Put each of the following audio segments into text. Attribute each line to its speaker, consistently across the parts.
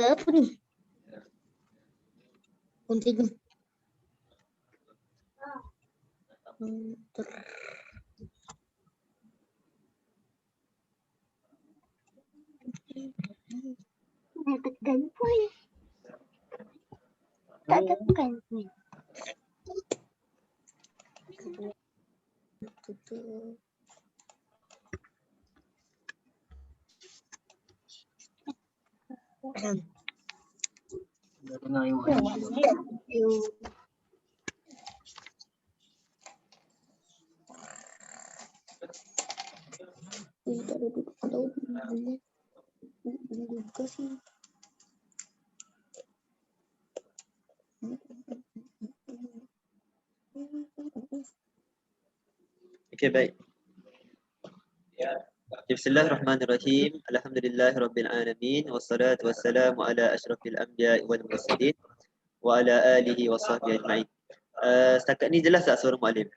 Speaker 1: Apa ni? Kontinu. Tekan pun. Tak tekan pun.
Speaker 2: Dah dengar yang
Speaker 1: Tak ada duduk tahu. Buka sih.
Speaker 3: Okey, baik. Bismillahirrahmanirrahim. Alhamdulillahirabbil alamin wassalatu wassalamu ala asyrafil anbiya'i wal mursalin wa ala alihi wa sahbihi ajma'in. Setakat ni jelas tak suara muallim?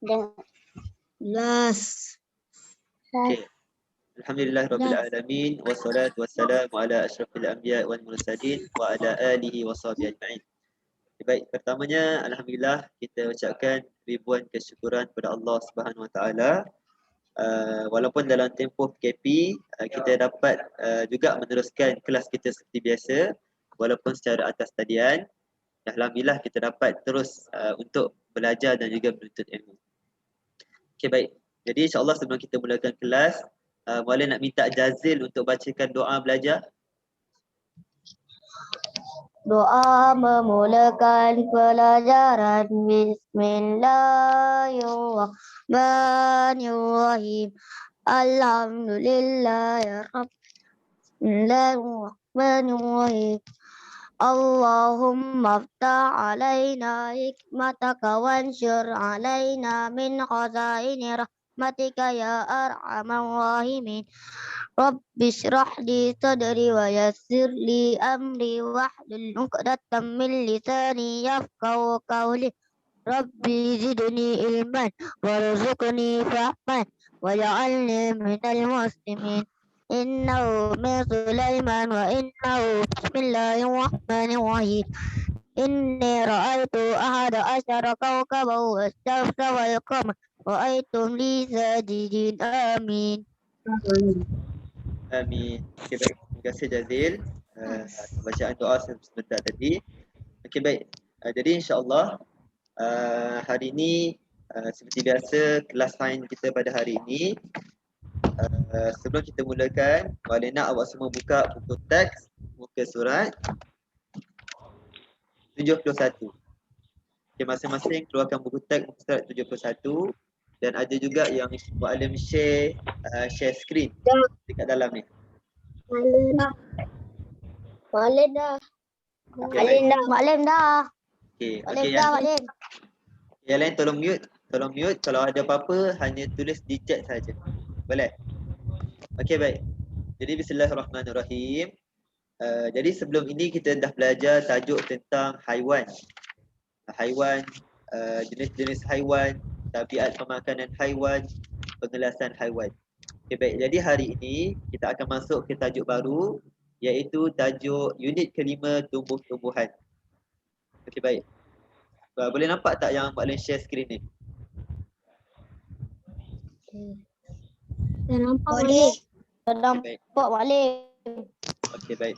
Speaker 1: Dah. Jelas.
Speaker 3: Okey. Alhamdulillahirabbil alamin wassalatu wassalamu ala asyrafil anbiya'i wal mursalin wa ala alihi wa sahbihi ajma'in. Baik, pertamanya alhamdulillah kita ucapkan ribuan kesyukuran kepada Allah Subhanahu Wa Taala. Walaupun dalam tempoh PKP kita dapat juga meneruskan kelas kita seperti biasa walaupun secara atas talian. Alhamdulillah kita dapat terus untuk belajar dan juga menuntut ilmu. Okey, baik. Jadi insya-Allah sebelum kita mulakan kelas, boleh nak minta Jazil untuk bacakan doa belajar.
Speaker 1: Doa memulakan pelajaran. Bismillahirrahmanirrahim. Alhamdulillahirrahmanirrahim. Allahumma aftah alaina hikmataka wansyur alaina min khazaini rahmatika ya arhamar rahimin. Rabbi shrah li sadri wa yassir li amri wahlul 'uqdatam min lisani yafqahu qawli. Rabbi zidni ilman warzuqni fahman waj'alni minal muslimin. Innahu min Sulaiman wa innahu bismillahirrahmanirrahim. Inni ra'aitu ahada asyara kawkaban wasyamsa wal qamar ra'aitum li sajidin. Amin.
Speaker 3: Amin. Okey, baik. Terima kasih Jazil. Bacaan doa sebentar tadi. Okey, baik. Jadi insya-Allah hari ini seperti biasa kelas sains kita pada hari ini. Sebelum kita mulakan, boleh nak awak semua buka buku teks, muka surat 71. Okay, masing-masing keluarkan buku teks muka surat 71 dan ada juga yang muallim share screen dekat dalam ni.
Speaker 1: Maklum dah. Maklum dah.
Speaker 3: Okey,
Speaker 1: Maklum
Speaker 3: okey
Speaker 1: dah,
Speaker 3: yang
Speaker 1: maklum.
Speaker 3: yang lain tolong mute. Tolong mute, kalau ada apa-apa hanya tulis di chat saja. Boleh? Okey, baik. Jadi bismillahirrahmanirrahim. Jadi sebelum ini kita dah belajar tajuk tentang haiwan. Haiwan, jenis-jenis haiwan, tabiat pemakanan haiwan, pengelasan haiwan. Okey, baik. Jadi hari ini kita akan masuk ke tajuk baru iaitu tajuk unit kelima tumbuh-tumbuhan. Okey, baik. Boleh nampak tak yang Pak Len share screen ni?
Speaker 1: Dah nampak boleh. Dah nampak boleh.
Speaker 3: Okey, baik.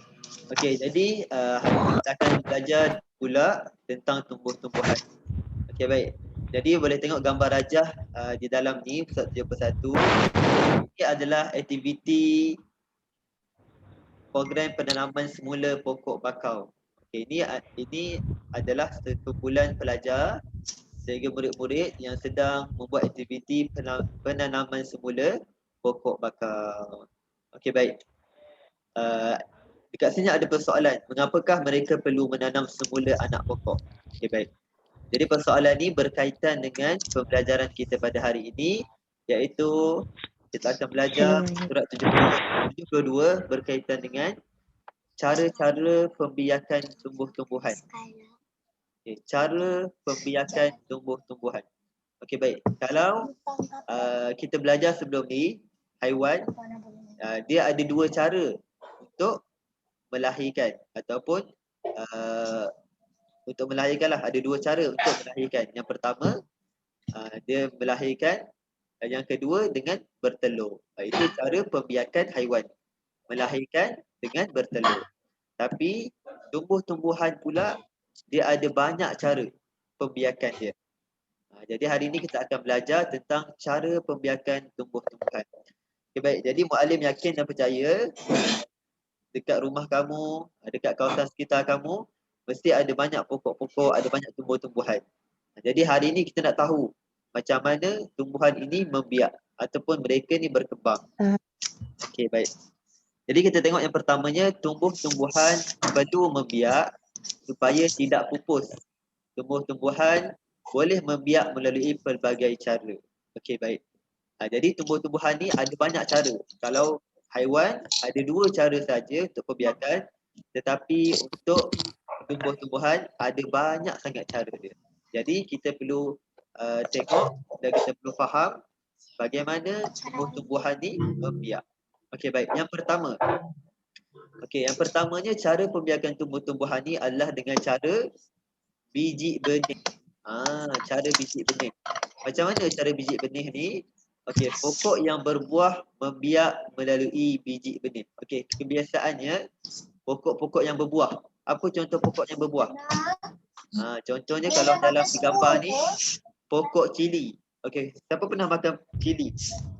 Speaker 3: Okey, jadi hari ini kita akan belajar pula tentang tumbuh-tumbuhan. Okey, baik. Jadi boleh tengok gambar rajah di dalam ni pusat 71. Ini adalah aktiviti program penanaman semula pokok bakau. Okey, ini adalah sekumpulan pelajar sehingga murid-murid yang sedang membuat aktiviti penanaman semula pokok bakau. Okey, baik. Dekat sini ada persoalan, mengapakah mereka perlu menanam semula anak pokok? Okey, baik. Jadi persoalan ni berkaitan dengan pembelajaran kita pada hari ini iaitu kita akan belajar surat 72 berkaitan dengan cara-cara pembiakan tumbuh-tumbuhan. Okay, cara pembiakan tumbuh-tumbuhan. Okey, baik. Kalau kita belajar sebelum ni, haiwan dia ada dua cara untuk melahirkan ataupun untuk melahirkan lah. Ada dua cara untuk melahirkan. Yang pertama, dia melahirkan. Yang kedua, dengan bertelur. Itu cara pembiakan haiwan. Melahirkan dengan bertelur. Tapi tumbuh-tumbuhan pula, dia ada banyak cara pembiakan dia. Jadi hari ini kita akan belajar tentang cara pembiakan tumbuh-tumbuhan. Okay, baik. Jadi muallim yakin dan percaya dekat rumah kamu, dekat kawasan sekitar kamu, mesti ada banyak pokok-pokok, ada banyak tumbuh-tumbuhan. Jadi hari ini kita nak tahu macam mana tumbuhan ini membiak ataupun mereka ni berkembang. Okey, baik. Jadi kita tengok yang pertamanya, tumbuh-tumbuhan perlu membiak supaya tidak pupus. Tumbuh-tumbuhan boleh membiak melalui pelbagai cara. Okey, baik. Jadi tumbuh-tumbuhan ni ada banyak cara. Kalau haiwan ada dua cara saja untuk pembiakan, tetapi untuk tumbuh-tumbuhan ada banyak sangat cara dia. Jadi kita perlu tengok dan kita perlu faham bagaimana tumbuh-tumbuhan ni membiak. Okey, baik. Yang pertama. Okey, yang pertamanya cara pembiakan tumbuh-tumbuhan ni adalah dengan cara biji benih. Cara biji benih. Macam mana cara biji benih ni? Okey, pokok yang berbuah membiak melalui biji benih. Okey, kebiasaannya pokok-pokok yang berbuah. Apa contoh pokok yang berbuah? Contohnya kalau dalam gambar ni, pokok cili. Okey, siapa pernah makan cili?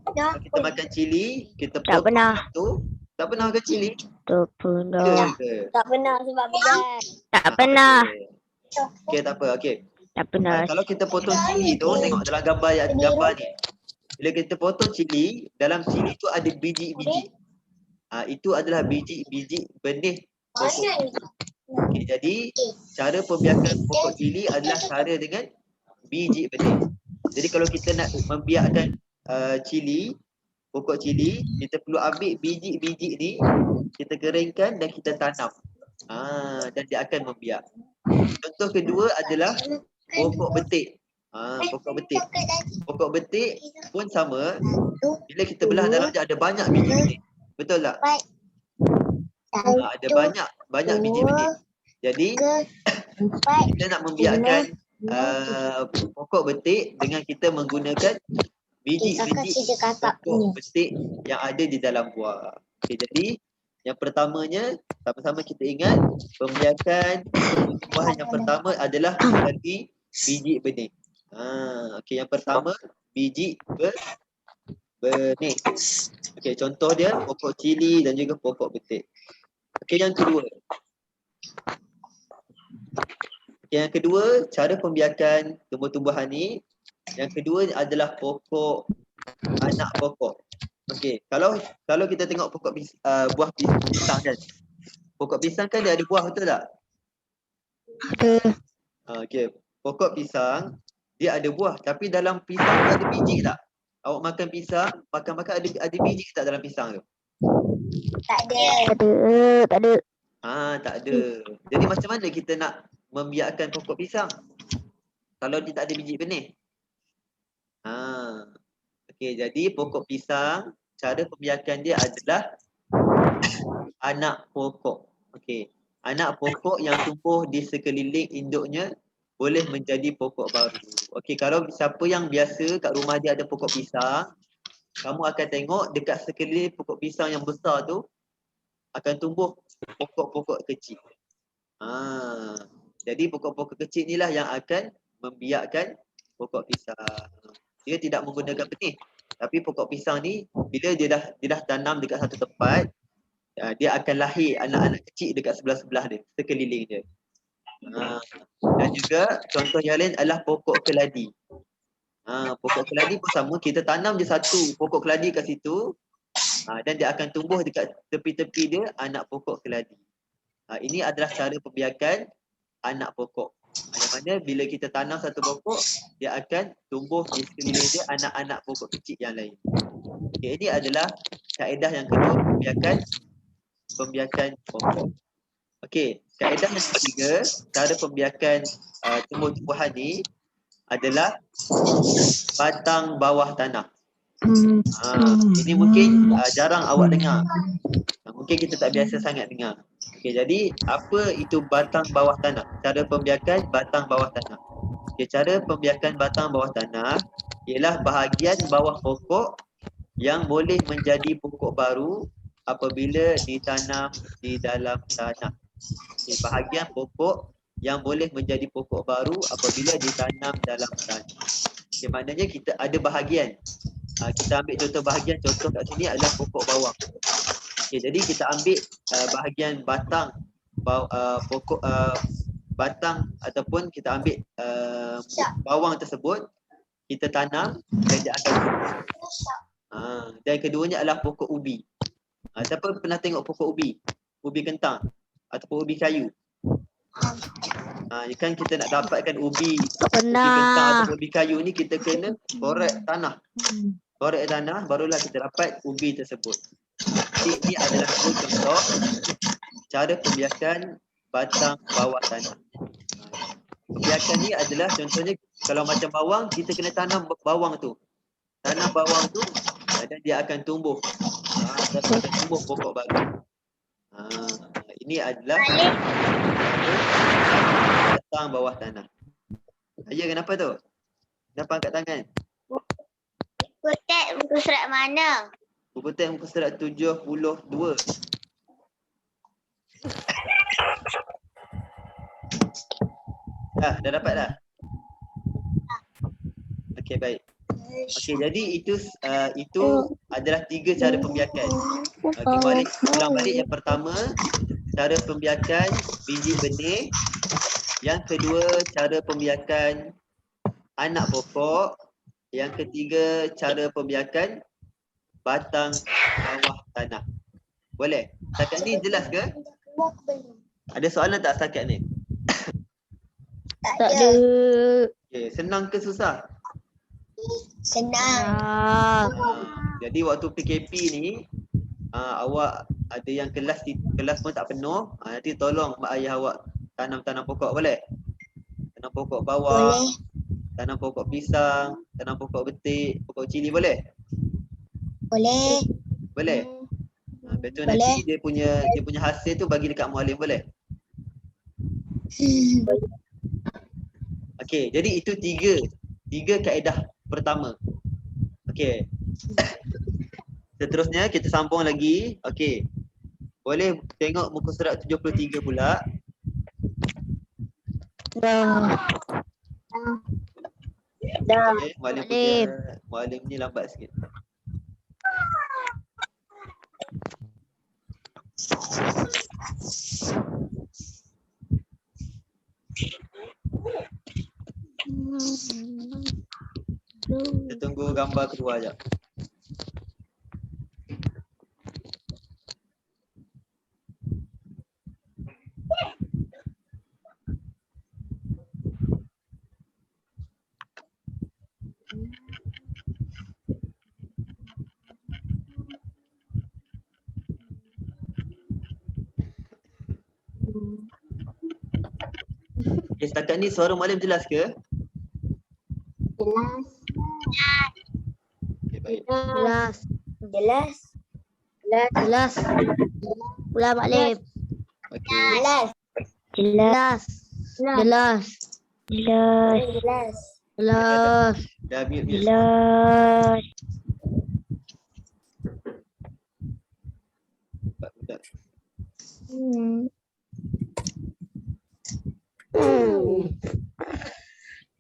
Speaker 3: Kalau kita makan cili, kita
Speaker 1: Tak pernah.
Speaker 3: tu. Tak pernah makan cili?
Speaker 1: Tak pernah.
Speaker 3: Ke?
Speaker 1: Tak pernah sebab pedas. Tak pernah.
Speaker 3: Okey, tak apa. Okey.
Speaker 1: Tak pernah.
Speaker 3: Kalau kita potong cili tu, tengok dalam gambar ni. Bila kita potong cili, dalam cili tu ada biji-biji. Itu adalah biji-biji benih pokok. Okey, jadi cara pembiakan pokok cili adalah cara dengan biji benih. Jadi kalau kita nak membiakkan pokok cili, kita perlu ambil biji-biji ni, kita keringkan dan kita tanam. Dan dia akan membiak. Contoh kedua adalah pokok betik. Pokok betik pun sama. Bila kita belah dalam dia ada banyak biji benih. Betul tak? Ada banyak biji benih. Jadi kita nak membiakkan pokok betik dengan kita menggunakan biji-biji pokok betik yang ada di dalam buah. Okay, jadi yang pertamanya, sama-sama kita ingat, pembiakan tumbuhan yang pertama adalah melalui biji benih. Okey, yang pertama biji benih. Okey, contoh dia pokok cili dan juga pokok betik. Okey, yang kedua. Yang kedua, cara pembiakan tumbuh-tumbuhan ni, yang kedua adalah pokok anak pokok. Okey, kalau kita tengok pokok buah pisang kan. Pokok pisang kan dia ada buah, betul tak?
Speaker 1: Ada.
Speaker 3: Okey, pokok pisang dia ada buah, tapi dalam pisang tu ada biji tak? Awak makan pisang, makan ada biji tak dalam pisang tu?
Speaker 1: Tak ada. Tak ada.
Speaker 3: Tak ada. Jadi macam mana kita nak membiakkan pokok pisang kalau dia tak ada biji benih? Okey, jadi pokok pisang, cara pembiakan dia adalah anak pokok. Okey, anak pokok yang tumbuh di sekeliling induknya boleh menjadi pokok baru. Okey, kalau siapa yang biasa kat rumah dia ada pokok pisang, kamu akan tengok dekat sekeliling pokok pisang yang besar tu akan tumbuh pokok-pokok kecil. Jadi pokok-pokok kecil inilah yang akan membiakkan pokok pisang. Dia tidak menggunakan benih. Tapi pokok pisang ni bila dia dah tanam dekat satu tempat, dia akan lahir anak-anak kecil dekat sebelah-sebelah dia, sekeliling dia. Dan juga contoh yang lain adalah pokok keladi. Pokok keladi pun sama, kita tanam je satu pokok keladi kat situ, dan dia akan tumbuh dekat tepi-tepi dia anak pokok keladi. Ini adalah cara pembiakan anak pokok. Yang mana bila kita tanam satu pokok, dia akan tumbuh di sekeliling dia anak-anak pokok kecil yang lain. Okay, ini adalah kaedah yang kedua, pembiakan pokok. Okey, kaedah yang ketiga, cara pembiakan tumbuh-tumbuhan ni adalah batang bawah tanah. Ini mungkin jarang awak dengar. Mungkin kita tak biasa sangat dengar. Okey, jadi apa itu batang bawah tanah? Cara pembiakan batang bawah tanah. Okey, cara pembiakan batang bawah tanah ialah bahagian bawah pokok yang boleh menjadi pokok baru apabila ditanam di dalam tanah. Okey, bahagian pokok yang boleh menjadi pokok baru apabila ditanam dalam tanah. Okey, maknanya kita ada bahagian. Kita ambil contoh bahagian, contoh kat sini adalah pokok bawang. Okay, jadi kita ambil bahagian batang pokok batang ataupun kita ambil bawang tersebut, kita tanam dan dia akan tumbuh. Dan keduanya adalah pokok ubi. Siapa pernah tengok pokok ubi? Ubi kentang ataupun ubi kayu? Kan kita nak dapatkan ubi kentang atau ubi kayu ni, kita kena korek tanah. Korek tanah barulah kita dapat ubi tersebut. Jadi ini adalah contoh cara pembiakan batang bawah tanah. Pembiakan ni adalah contohnya kalau macam bawang, kita kena tanam bawang tu. Tanam bawang tu dan dia akan tumbuh. Dan akan tumbuh pokok baru. Ini adalah batang bawah tanah. Ayah kenapa tu? Kenapa angkat tangan?
Speaker 2: Kutek buku surat mana?
Speaker 3: Buku teks muka surat 72. Dah dapat dah? Okey, baik. Okey, jadi itu adalah 3 cara pembiakan. Okey, ulang balik. Yang pertama, cara pembiakan biji benih. Yang kedua, cara pembiakan anak pokok. Yang ketiga, cara pembiakan batang bawah tanah. Boleh? Setakat ni jelas ke? Ada soalan tak setakat ni?
Speaker 1: Tak ada.
Speaker 3: Okay, senang ke susah?
Speaker 2: Senang.
Speaker 3: Jadi waktu PKP ni, awak ada yang kelas pun tak penuh, nanti tolong mak ayah awak tanam pokok, boleh? Tanam pokok bawang, tanam pokok pisang, tanam pokok betik, pokok cili, boleh?
Speaker 2: Boleh.
Speaker 3: Boleh? Betul, nanti dia punya hasil tu bagi dekat mualim, boleh? Okey, jadi itu tiga kaedah pertama. Okey. Seterusnya kita sambung lagi. Okey. Boleh tengok muka surat 73 pula.
Speaker 1: Dah.
Speaker 3: Okey, mualim ni lambat sikit. Kita tunggu gambar keluar jap. Okay, setakat ni suara mualim jelas ke?
Speaker 2: Jelas.
Speaker 3: Okay, baik.
Speaker 2: Jelas.
Speaker 1: Jelas. Ulang Maklib.
Speaker 3: Okay.
Speaker 2: Jelas.
Speaker 1: Jelas. Jelas. Jelas.
Speaker 2: Jelas.
Speaker 1: Jelas.
Speaker 3: Dah mute.
Speaker 1: Jelas.
Speaker 3: Budak.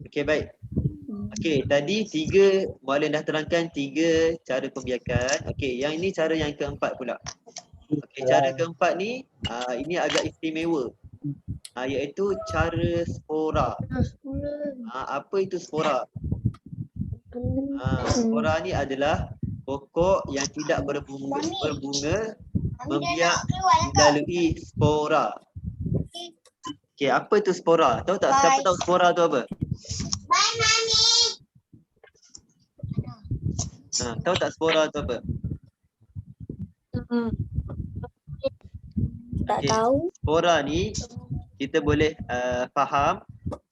Speaker 3: Okey, baik. Okey, tadi mualim dah terangkan 3 cara pembiakan. Okey, yang ini cara yang keempat pula. Okey, cara keempat ni ini agak istimewa. Iaitu cara spora. Apa itu spora? Spora ni adalah pokok yang tidak berbunga membiak melalui spora. Okey, apa itu spora? Tahu tak? Siapa tahu spora tu apa?
Speaker 2: Bye, Mami.
Speaker 3: Tahu tak spora tu apa?
Speaker 2: Tak
Speaker 3: Okey,
Speaker 2: tahu.
Speaker 3: spora ni kita boleh faham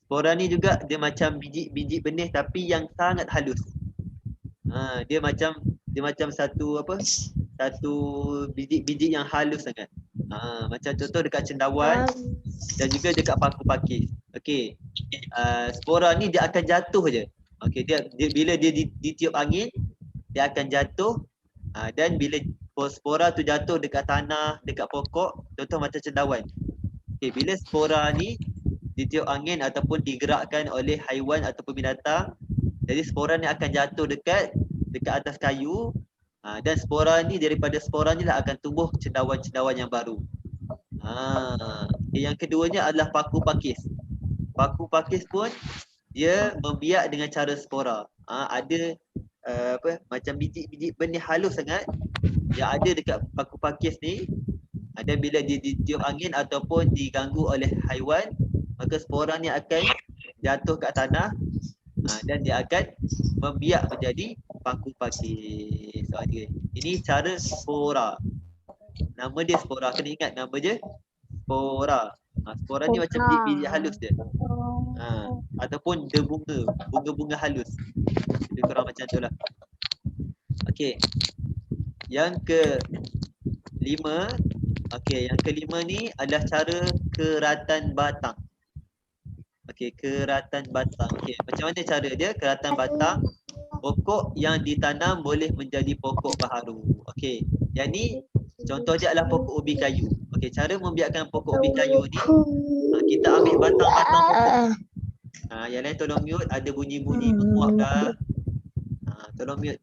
Speaker 3: Spora ni juga dia macam biji-biji benih tapi yang sangat halus. Dia macam satu biji-biji yang halus sangat. Macam contoh dekat cendawan dan juga dekat paku pakis. Spora ni dia akan jatuh je. Dia bila dia ditiup angin, dia akan jatuh. Dan bila spora tu jatuh dekat tanah, dekat pokok, contoh macam cendawan. Bila spora ni ditiup angin ataupun digerakkan oleh haiwan ataupun binatang, jadi spora ni akan jatuh dekat atas kayu, dan spora ni, daripada spora ni lah akan tumbuh cendawan-cendawan yang baru. Yang keduanya adalah paku pakis. Paku pakis pun dia membiak dengan cara spora. Ada macam biji-biji benih halus sangat yang ada dekat paku pakis ni. Dan bila dia ditiup angin ataupun diganggu oleh haiwan, maka spora ni akan jatuh kat tanah, dan dia akan membiak menjadi paku pakis. Ini cara spora. Nama dia spora. Kena ingat nama dia spora. Spora ni macam biji-biji halus dia. Ataupun bunga-bunga halus. Lebih kurang macam tu lah. Okey. Yang kelima ni adalah cara keratan batang. Keratan batang. Macam mana cara dia? Keratan batang, pokok yang ditanam boleh menjadi pokok baharu. Yang ni contoh dia adalah pokok ubi kayu. Cara membiakkan pokok ubi kayu ni, kita ambil batang-batang pokok. Yang lain tolong mute, ada bunyi-bunyi menguap dah. Tolong mute.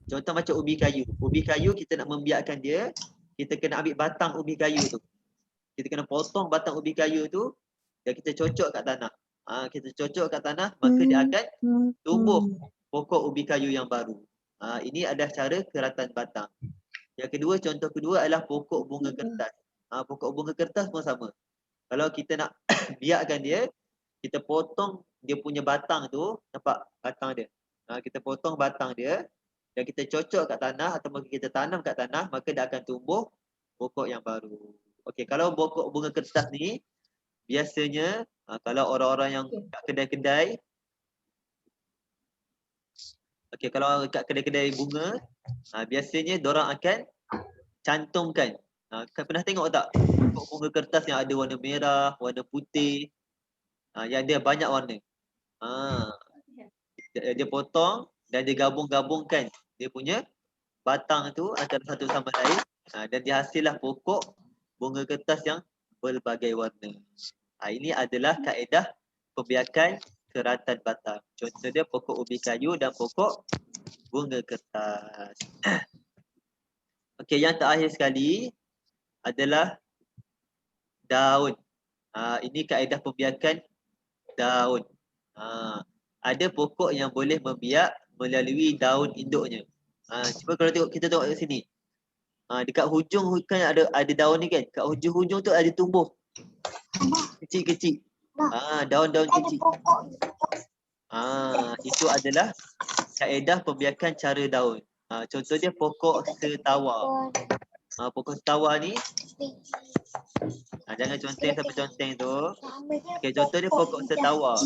Speaker 3: Contoh macam ubi kayu. Ubi kayu kita nak membiakkan dia, kita kena ambil batang ubi kayu tu. Kita kena potong batang ubi kayu tu dan kita cocok kat tanah. Maka dia akan tumbuh pokok ubi kayu yang baru. Ini adalah cara keratan batang. Yang kedua, contoh kedua adalah pokok bunga kertas. Pokok bunga kertas pun sama. Kalau kita nak biakkan dia, kita potong dia punya batang tu, nampak batang dia. Kita potong batang dia dan kita cocok kat tanah atau kita tanam kat tanah, maka dia akan tumbuh pokok yang baru. Kalau pokok bunga kertas ni, biasanya kalau orang-orang yang kat kedai-kedai, kalau kat kedai-kedai bunga, biasanya diorang akan cantumkan. Pernah tengok tak pokok bunga kertas yang ada warna merah, warna putih, yang dia banyak warna. Dia potong dan dia gabung-gabungkan dia punya batang tu antara satu sama lain, dan dihasillah pokok bunga kertas yang berbagai warna. Ini adalah kaedah pembiakan keratan batang. Contoh dia pokok ubi kayu dan pokok bunga kertas. Yang terakhir sekali adalah daun. Ini kaedah pembiakan daun. Ada pokok yang boleh membiak melalui daun induknya. Cuba kalau kita tengok kat sini. Dekat hujung kan ada daun ni kan. Kat hujung-hujung tu ada tumbuh kecil-kecil. Daun-daun kecil. Itu adalah kaedah pembiakan cara daun. Contoh dia pokok setawar. Pokok setawar ni, jangan conteng sampai conteng tu. Contoh dia pokok setawar.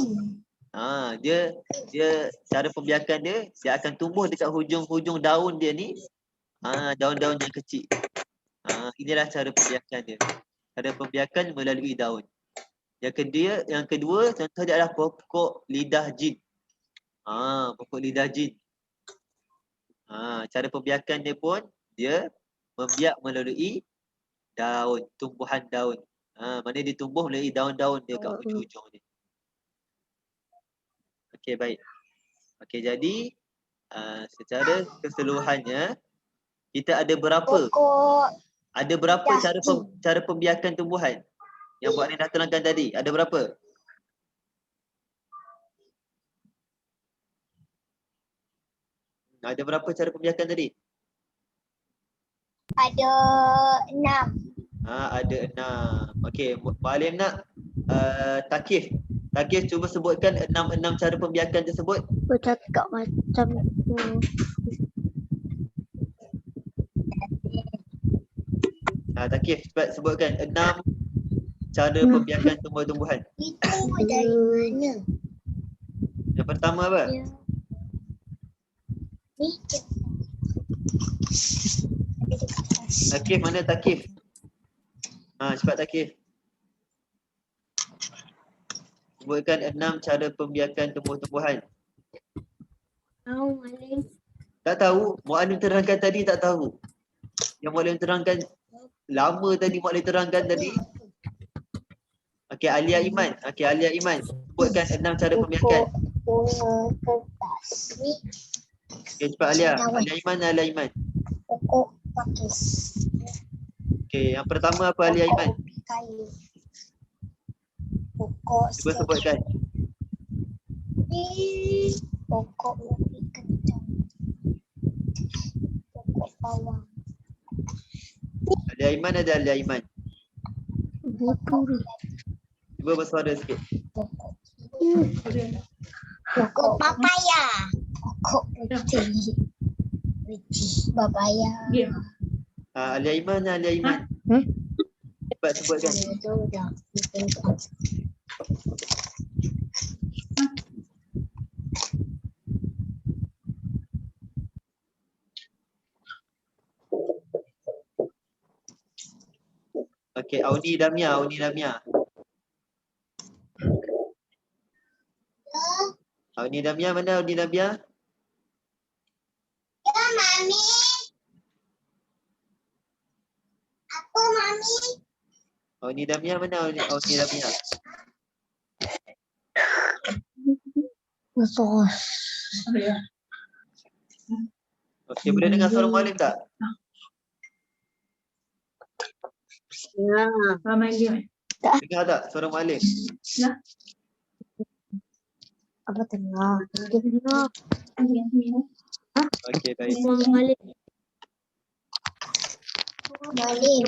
Speaker 3: Dia cara pembiakan dia akan tumbuh dekat hujung-hujung daun dia ni. Daun-daun yang kecil. Inilah cara pembiakan dia. Cara pembiakan melalui daun. Yang kedua contoh dia adalah pokok lidah jin. Pokok lidah jin. Cara pembiakan dia pun dia membiak melalui daun, tumbuhan daun. Mana dia tumbuh melalui daun-daun dia kat hujung-hujung ni. Baik. Jadi secara keseluruhannya kita ada berapa? Ada berapa cara pembiakan tumbuhan yang Buat Ni dah terangkan tadi? Ada berapa? Ada berapa cara pembiakan tadi?
Speaker 2: Ada 6.
Speaker 3: Ada 6. Okey, Mualim nak Takif. Takif cuba sebutkan 6 cara pembiakan tersebut.
Speaker 1: Bercakap macam tu.
Speaker 3: Takif cepat sebutkan 6 cara pembiakan tumbuh-tumbuhan?
Speaker 2: Itu dari mana?
Speaker 3: Yang pertama apa?
Speaker 1: Ya.
Speaker 2: Ni.
Speaker 3: Takif, mana Takif? Cepat Takif. Sebutkan 6 cara pembiakan tumbuh-tumbuhan.
Speaker 1: Tahu Malik.
Speaker 3: Tak tahu? Muallim terangkan tadi tak tahu. Yang muallim terangkan lama tadi, muallim terangkan tadi. Okey, Alia Iman. Okey, Alia Iman. Sebutkan 6 cara pembiakan.
Speaker 2: Bunga kertas. Ni
Speaker 3: Okey, cepat Alia. Alia Iman, Alia Iman.
Speaker 2: pokok pakis.
Speaker 3: Okey, yang pertama apa Alia Iman?
Speaker 2: Pokok ubi kayu. Pokok
Speaker 3: Cuba sebutkan.
Speaker 2: Ni pokok ubi kacang. Pokok bawang.
Speaker 3: Alia Iman ada Alia Iman.
Speaker 1: Buku.
Speaker 3: Cuba bersuara sikit.
Speaker 2: Pokok papaya. Pokok reti. Papaya.
Speaker 3: Alia Iman, Alia Iman. Cepat sebutkan.
Speaker 2: Itu dah.
Speaker 3: Okey, Auni Damia, Auni Damia. Auni Damia, mana Auni Damia?
Speaker 2: Ya, Mami. Aku, Mami.
Speaker 3: Auni Damia, mana Auni Damia?
Speaker 1: Sos.
Speaker 3: Okey, boleh dengar suara muallim tak?
Speaker 1: Ya.
Speaker 3: Dengar tak suara muallim?
Speaker 1: Apa tengah? Tengah.
Speaker 3: Okey, baik.
Speaker 1: Malik.
Speaker 2: Malim.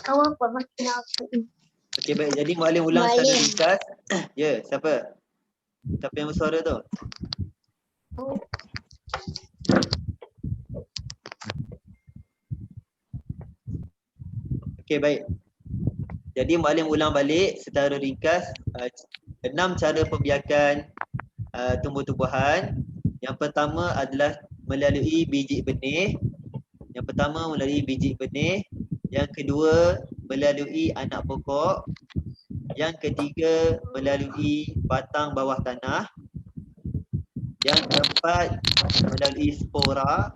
Speaker 1: Kau apa macam apa?
Speaker 3: Okey, baik. Jadi muallim ulang secara
Speaker 2: Muallim.
Speaker 3: ringkas. Ya, siapa? Siapa yang bersuara tu? Okey, baik. Jadi muallim ulang balik secara ringkas 6 cara pembiakan tumbuh-tumbuhan. Yang pertama adalah melalui biji benih. Yang pertama melalui biji benih. Yang kedua melalui anak pokok. Yang ketiga melalui batang bawah tanah. Yang keempat melalui spora.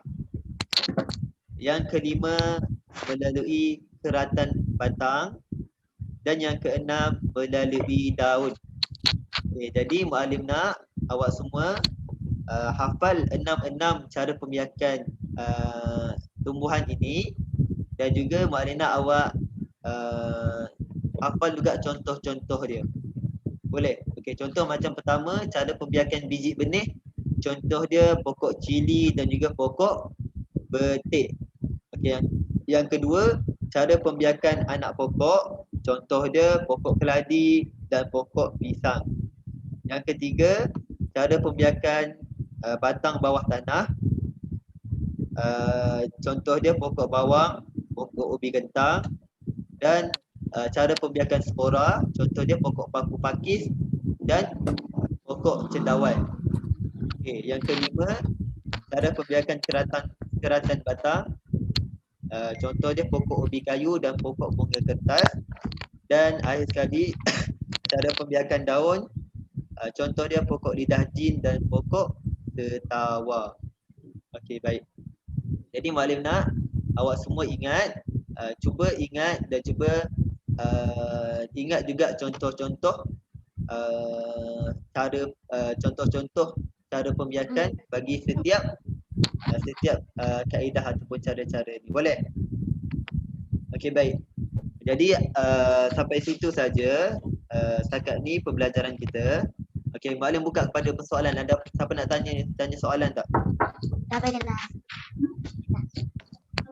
Speaker 3: Yang kelima melalui keratan batang. Dan yang keenam melalui daun. Okay, jadi muallim nak awak semua hafal 6 cara pembiakan tumbuhan ini, dan juga muallim nak awak hafal juga contoh-contoh dia. Boleh? Okey, contoh macam pertama cara pembiakan biji benih. Contoh dia pokok cili dan juga pokok betik. Okey, yang kedua cara pembiakan anak pokok. Contoh dia pokok keladi dan pokok pisang. Yang ketiga, cara pembiakan batang bawah tanah. Contoh dia pokok bawang, pokok ubi kentang. Dan cara pembiakan spora, contoh dia pokok paku pakis dan pokok cendawan. Okay, yang kelima, cara pembiakan keratan batang. Contoh dia pokok ubi kayu dan pokok bunga kertas. Dan akhir sekali, cara pembiakan daun. Contoh dia pokok lidah jin dan pokok tetawa. Okey, baik. Jadi muallim nak awak semua ingat, cuba ingat dan cuba ingat juga contoh-contoh contoh-contoh cara pembiakan bagi setiap kaedah ataupun cara-cara ni. Boleh? Okey, baik. Jadi sampai situ saja setakat ni pembelajaran kita. Okey, muallim buka kepada persoalan. Ada siapa nak tanya soalan tak?
Speaker 2: Dapat dengar.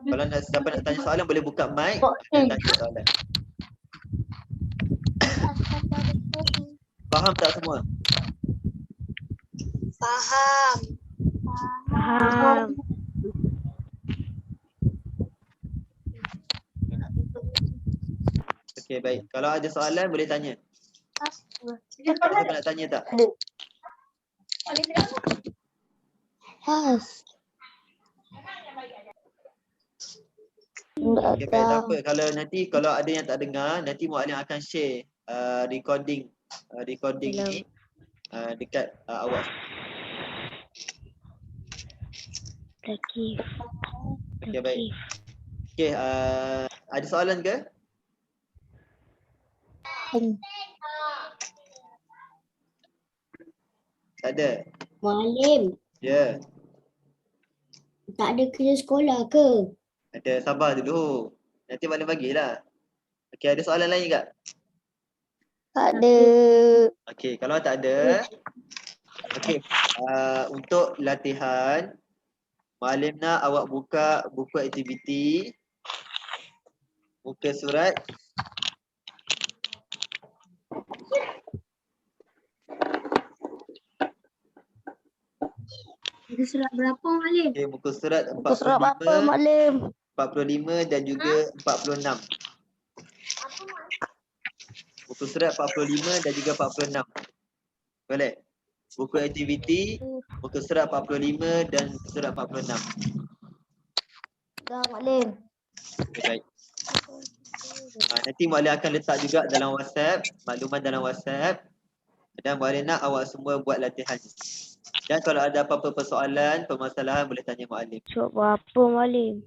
Speaker 3: Kalau siapa nak tanya soalan boleh buka mic dan tanya soalan. Faham tak semua?
Speaker 2: Faham.
Speaker 3: Okey, baik. Kalau ada soalan boleh tanya. Siapa nak tanya tak?
Speaker 1: Has.
Speaker 3: Okey, baik. Tak apa. Kalau ada yang tak dengar, nanti Muallim akan share recording ni dekat awak.
Speaker 1: Lagi.
Speaker 3: Okey, baik. Okey, ada soalan ke? Tak ada.
Speaker 2: Muallim,
Speaker 3: Ya,
Speaker 2: tak ada kerja sekolah ke?
Speaker 3: ada. Sabar dulu. Nanti Muallim bagilah. Okey, ada soalan lain tak?
Speaker 1: Tak ada.
Speaker 3: Okey, kalau tak ada, okey. Untuk latihan, Muallim nak awak buka buku aktiviti, muka surat
Speaker 1: Ada surat berapa, Muallim?
Speaker 3: okey, muka surat
Speaker 1: Muka surat berapa,
Speaker 3: 45,
Speaker 1: Muallim?
Speaker 3: 45 dan juga 46. Buku surat 45 dan juga 46. Boleh? Buku aktiviti, muka surat 45 dan surat 46.
Speaker 1: Dah, Muallim.
Speaker 3: Okay, baik. Nanti Muallim akan letak juga dalam WhatsApp, maklumat dalam WhatsApp. Dan Muallim nak awak semua buat latihan. Dan kalau ada apa-apa persoalan, permasalahan boleh tanya Muallim.
Speaker 1: Surat berapa, Muallim?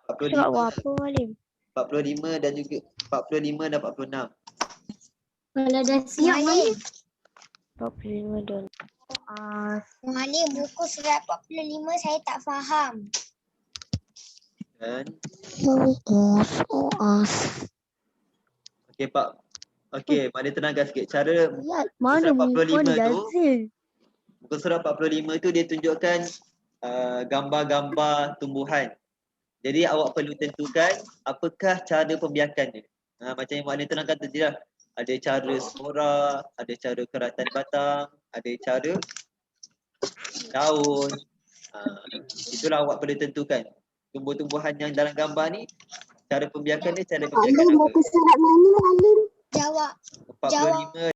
Speaker 1: Surat
Speaker 3: 45,
Speaker 1: berapa, Muallim?
Speaker 3: 45 dan juga 45 dan 46.
Speaker 1: Kalau dah siap, Muallim.
Speaker 2: 45
Speaker 1: dan
Speaker 2: Muallim, buku surat 45 saya tak faham.
Speaker 3: Dan
Speaker 1: Soas.
Speaker 3: okey Pak. Okey, Muallim tenangkan sikit. Cara
Speaker 1: Ya, mana
Speaker 3: surat
Speaker 1: muka
Speaker 3: 45
Speaker 1: ni
Speaker 3: tu,
Speaker 1: Dazil?
Speaker 3: muka surat 45 tu dia tunjukkan gambar-gambar tumbuhan. Jadi awak perlu tentukan apakah cara pembiakan dia. Macam yang Muallim terangkan tadi lah. Ada cara spora, ada cara keratan batang, ada cara daun. Itulah awak perlu tentukan. Tumbuh-tumbuhan yang dalam gambar ni, cara pembiakan dia, cara pembiakan apa?
Speaker 2: Jawab.
Speaker 3: 45